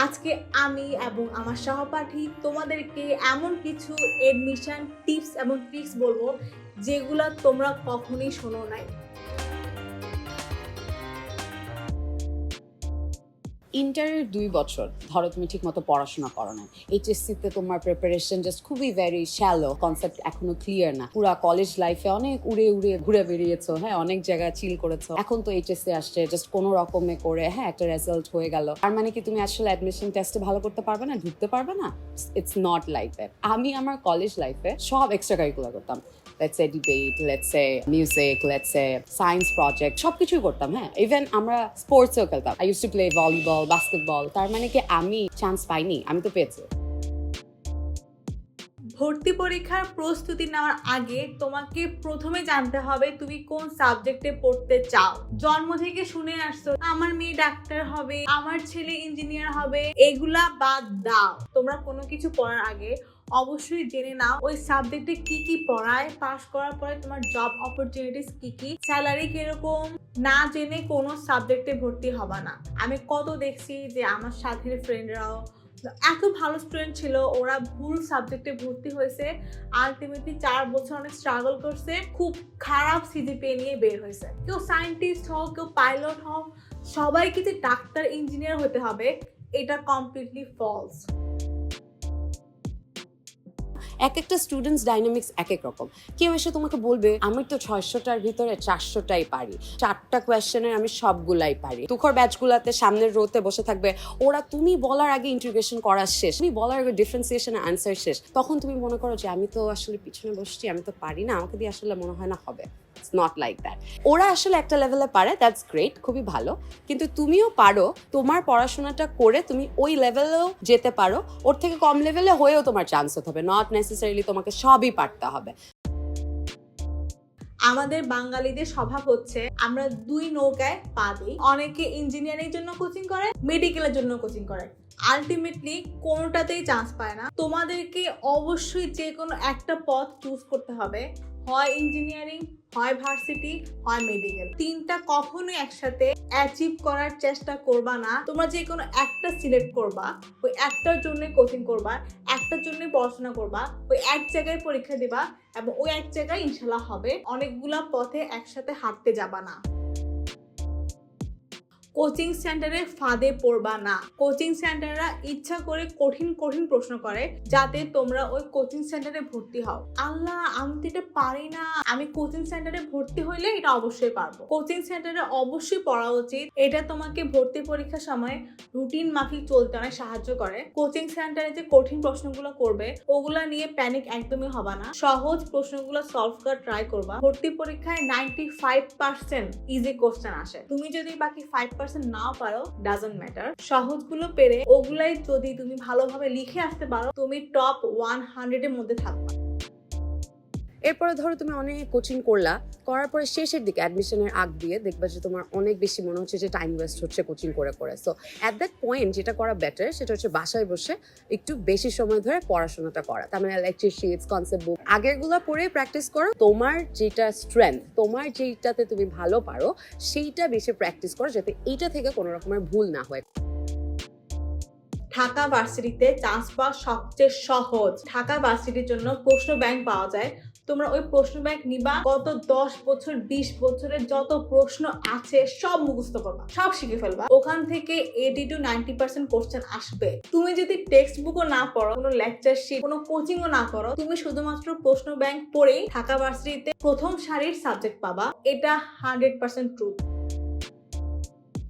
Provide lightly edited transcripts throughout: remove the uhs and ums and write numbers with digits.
আজকে আমি এবং আমার সহপাঠী তোমাদেরকে এমন কিছু এডমিশন টিপস এবং ট্রিক্স বলবো যেগুলো তোমরা কখনোই শোনো নাই। ইন্টারের 2 বছর ধরো তুমি ঠিক মতো পড়াশোনা করো না, এইচএসসিতে তোমার প্রিপারেশন জাস্ট খুবই ভেরি শ্যালো, কনসেপ্ট এখনো ক্লিয়ার না। পুরা কলেজ লাইফে অনেক উড়ে উড়ে ঘুরে বেরিয়েছো, হ্যাঁ, অনেক জায়গায় চিল করেছো। এখন তো এইচএসসি আসছে, জাস্ট কোনো রকমে করে হ্যাঁ একটা রেজাল্ট হয়ে গেল, তার মানে কি তুমি আসলে অ্যাডমিশন টেস্টে ভালো করতে পারবে না, ঢুকতে পারবে না? It's not like that. আমি আমার কলেজ লাইফে সব এক্সট্রা কারিকুলার করতাম। Let's say debate, let's say music, let's say science project, সবকিছুই করতাম। হ্যাঁ, ইভেন আমরা স্পোর্টসও খেলতাম। I use to play volleyball, basketball. তার মানে কি আমি চান্স পাইনি? আমি তো পেয়েছি। ভর্তি পরীক্ষার প্রস্তুতি নেওয়ার আগে তোমাকে প্রথমে জানতে হবে তুমি কোন সাবজেক্টে পড়তে চাও। জন্ম থেকে শুনে আসছো আমার মেয়ে ডাক্তার হবে, আমার ছেলে ইঞ্জিনিয়ার হবে, এগুলা বাদ দাও। তোমরা কোনো কিছু পড়ার আগে অবশ্যই জেনে নাও ওই সাবজেক্টে কি কি পড়ায়, পাস করার পরে তোমার জব অপরচুনিটিস কি কি, স্যালারি কিরকম। না জেনে কোনো সাবজেক্টে ভর্তি হবা না। আমি কত দেখছি যে আমার সাথে ফ্রেন্ডরাও এত ভালো স্টুডেন্ট ছিল, ওরা ভুল সাবজেক্টে ভর্তি হয়েছে, আলটিমেটলি 4 বছর অনেক স্ট্রাগল করছে, খুব খারাপ সিজিপিএ নিয়ে বের হয়েছে। কেউ সায়েন্টিস্ট হোক, কেউ পাইলট হোক, সবাইকে যে ডাক্তার ইঞ্জিনিয়ার হতে হবে এটা কমপ্লিটলি ফলস। এক একটা স্টুডেন্টস ডাইনামিক্স এক এক রকম। কেউ এসে তোমাকে বলবে আমি তো 600টার ভিতরে 400টাই পারি, 4টা কোয়েশ্চেনের আমি সবগুলাই পারি। তুখর ব্যাচগুলাতে সামনের রোতে বসে থাকবে ওরা, তুমি বলার আগে ইন্টিগ্রেশন করা শেষ, তুমি বলার আগে ডিফারেন্সিয়েশন আনসার শেষ। তখন তুমি মনে করো যে আমি তো আসলে পিছনে বসছি, আমি তো পারি না, আমাকে দিয়ে আসলে মনে হয় না হবে। It's not like that. ওরা আসলে একটা লেভেলে পারে, দ্যাটস গ্রেট, খুবই ভালো। কিন্তু তুমিও পারো, তোমার পড়াশোনাটা করে তুমি ওই লেভেলেও যেতে পারো। ওর থেকে কম লেভেলে হয়েও তোমার চান্স হতে হবে, নট নেসেসারিলি তোমাকে সবই পারতে হবে। আমাদের বাঙালিদের স্বভাব হচ্ছে আমরা দুই নৌকায় পা দিই। অনেকে ইঞ্জিনিয়ারিং জন্য কোচিং করে, মেডিকেলের জন্য কোচিং করে, আলটিমেটলি কোনোটাতেই চান্স পায় না। তোমাদেরকে অবশ্যই যে কোনো একটা পথ চুজ করতে হবে, হয় ইঞ্জিনিয়ারিং, হয় ভার্সিটি, হয় মেডিকেল। তিনটা কখনোই একসাথে অ্যাচিভ করার চেষ্টা করবা না। তোমরা যে কোনো একটা সিলেক্ট করবা, ওই একটার জন্য কোচিং করবা, একটার জন্য পড়াশোনা করবা, ওই এক জায়গায় পরীক্ষা দিবা এবং ওই এক জায়গায় ইনশাল্লাহ হবে। অনেকগুলা পথে একসাথে হাঁটতে যাবা না। কোচিং সেন্টারে ফাঁদে পড়বা না। কোচিং সেন্টাররা ইচ্ছা করে কঠিন কঠিন প্রশ্ন করে যাতে তোমরা ওই কোচিং সেন্টারে ভর্তি হও। আল্লাহ, আমি তো এটা পারি না, আমি কোচিং সেন্টারে ভর্তি হইলে এটা অবশ্যই পারবো। কোচিং সেন্টারে অবশ্যই পড়া উচিত, এটা তোমাকে ভর্তি পরীক্ষার সময় রুটিন মাফিক চলতে অনেক সাহায্য করে। কোচিং সেন্টারে যে কঠিন প্রশ্নগুলো করবে ওগুলা নিয়ে প্যানিক একদমই হবা না। সহজ প্রশ্নগুলো সলভ করার ট্রাই করবা। ভর্তি পরীক্ষায় 95% ইজি কোশ্চেন আসে। তুমি যদি বাকি 5% নাও পারো, ডাজন্ট ম্যাটার। সহজগুলো পেরে ওগুলাই যদি তুমি ভালোভাবে লিখে আসতে পারো, তুমি টপ 100 এর মধ্যে থাকবা। এরপরে ধরো তুমি অনেক কোচিং করার পরে শেষের দিকে অ্যাডমিশনের আগ দিয়ে দেখবা যে তোমার অনেক বেশি মনে হচ্ছে যে টাইম ওয়েস্ট হচ্ছে কোচিং করে। সো অ্যাট দ্যাট পয়েন্ট যেটা করা বেটার সেটা হচ্ছে বাসায় বসে একটু বেশি সময় ধরে পড়াশোনাটা করা। তার মানে লেকচার শিটস, কনসেপ্ট বুক আগেরগুলো পড়ে প্র্যাকটিস করো। তোমার যেটা স্ট্রেংথ, তোমার যেটাতে তুমি ভালো পারো সেইটা বেশি প্র্যাকটিস করো, যাতে এইটা থেকে কোনো রকমের ভুল না হয়। ঢাকা ভার্সিটিতে চান্স পাওয়া সবচেয়ে সহজ। ঢাকা ভার্সিটির জন্য প্রশ্ন ব্যাংক পাওয়া যায়। তোমরা ওই প্রশ্ন ব্যাংক নিবা, গত 10 বছর 20 বছরের যত প্রশ্ন আছে সব মুখস্থ করবা, সব শিখে ফেলবা। ওখান থেকে 80 to 90% কোশ্চেন আসবে। তুমি যদি টেক্সট বুকও না পড়ো, কোনো লেকচার শিট, কোনো কোচিংও না করো, তুমি শুধুমাত্র প্রশ্ন ব্যাংক পড়েই ঢাকা ভার্সিটিতে প্রথম সারির সাবজেক্ট পাবা। এটা 100% ট্রুথ।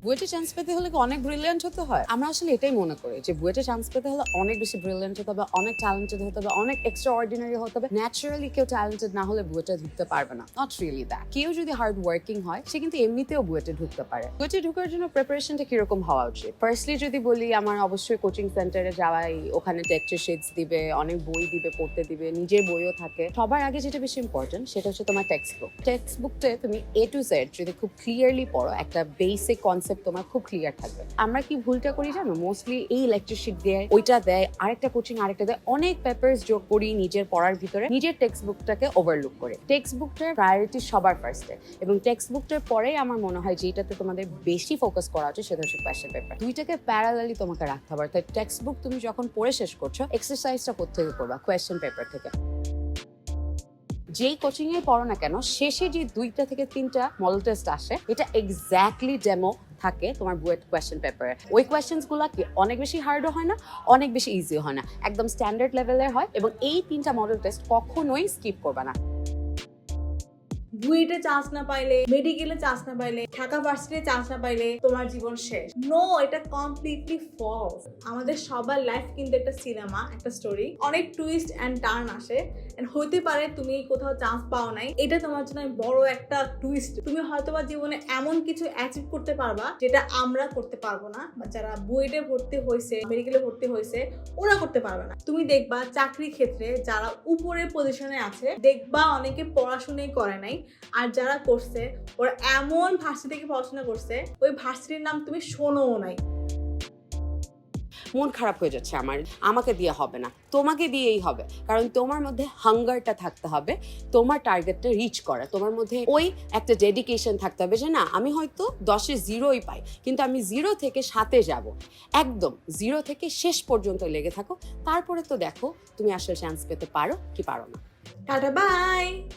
বুয়েটে চান্স পেতে হলে অনেক ব্রিলিয়ান্ট হতে হয়? আমরা আসলে এটাই মনে করি যে বুয়েটে চান্স পেতে হলে অনেক বেশি ব্রিলিয়ান্ট হতে হবে, অনেক ট্যালেন্টেড হতে হবে, অনেক এক্সট্রা অর্ডিনারি হতে হবে। ন্যাচারালি কেউ ট্যালেন্টেড না হলে বুয়েটে ঢুকতে পারবে না, নট রিয়েলি দ্যাট। কেউ যদি হার্ড ওয়ার্কিং হয় সে কিন্তু এমনিতেও বুয়েটে ঢুকতে পারে। বুয়েটে ঢুকার জন্য প্রিপারেশনটা কিরকম হওয়া উচিত? ফার্স্টলি যদি বলি, আমার অবশ্যই কোচিং সেন্টারে যাওয়াই, ওখানে লেকচার শিটস দিবে, অনেক বই দিবে, পড়তে দিবে, নিজের বইও থাকে। সবার আগে যেটা বেশি ইম্পর্টেন্ট সেটা হচ্ছে তোমার টেক্সট বুক। টেক্সট বুকটা তুমি A to Z যদি খুব ক্লিয়ারলি পড়ো, একটা বেসিক কনসেপ্ট কনসেপ্ট তোমার খুব ক্লিয়ার থাকবে। আমরা কি ভুলটা করি জানো, মোস্টলি এই লেকচার শিট দেয়, ওইটা দেয়, আরেকটা কোচিং আরেকটা দেয়, অনেক পেপারস যোগ করি নিজের পড়ার ভিতরে, নিজের টেক্সট বুকটাকে ওভারলুক করে। টেক্সট বুকটার প্রায়োরিটি সবার ফার্স্টে, এবং টেক্সট বুকটার পরেই আমার মনে হয় যেটাতে তোমাদের বেশি ফোকাস করা হচ্ছে সেটা হচ্ছে কোয়েশ্চেন পেপার। দুইটাকে প্যারালালি তোমাকে রাখতে হবে। তাই টেক্সট বুক তুমি যখন পড়ে শেষ করছো, এক্সারসাইজটা কোত্থেকে করবা? কোয়েশ্চেন পেপার থেকে। যেই কোচিং এ পড়ো না কেন, শেষে যে 2টা থেকে 3টা মডেল টেস্ট আসে, এটা এক্স্যাক্টলি ডেমো থাকে তোমার বুয়েট কোয়েশ্চেন পেপারে। ওই কোয়েশ্চেন্স গুলা কি অনেক বেশি হার্ডও হয় না, অনেক বেশি ইজিও হয় না, একদম স্ট্যান্ডার্ড লেভেলের হয়। এবং এই 3টা মডেল টেস্ট কখনোই স্কিপ করবা না। বুয়েটে চান্স না পাইলে, মেডিকেলে চান্স না পাইলে, ঢাকা ভার্সিটিতে চান্স না পাইলে তোমার জীবন শেষ। নো, এটা কমপ্লিটলি ফলস। আমাদের সবার লাইফ কিন্তু একটা সিনেমা, একটা স্টোরি, অনেক টুইস্ট অ্যান্ড টার্ন আসে। এন্ড হইতে পারে তুমি কোথাও চান্স পাও নাই, এটা তোমার জন্য বড় একটা টুইস্ট। তুমি হয়তো বা জীবনে এমন কিছু অ্যাচিভ করতে পারবা যেটা আমরা করতে পারবো না, বা যারা বুয়েটে ভর্তি হয়েছে, মেডিকেলে ভর্তি হয়েছে, ওরা করতে পারবে না। তুমি দেখবা চাকরির ক্ষেত্রে যারা উপরের পজিশনে আছে, দেখবা অনেকে পড়াশোনাই করে নাই, আর যারা করছে ওরা এমন ভার্সিটি থেকে পড়াশোনা করছে, ওই ভার্সিটির নাম তুমি শোনোও নাই। মন খারাপ হয়ে যাচ্ছে আমার, আমাকে দিয়ে হবে না, তোমাকে দিয়েই হবে। কারণ তোমার মধ্যে হাঙ্গারটা থাকতে হবে, তোমার টার্গেটটা রিচ করা। তোমার মধ্যে ওই একটা ডেডিকেশন থাকতে হবে যে না, আমি হয়তো 10-এ 0ই পাই, কিন্তু আমি 0 থেকে 7-এ যাব। একদম 0 থেকে শেষ পর্যন্ত লেগে থাকো, তারপরে তো দেখো তুমি আসলে চান্স পেতে পারো কি পারো না। Tata, by.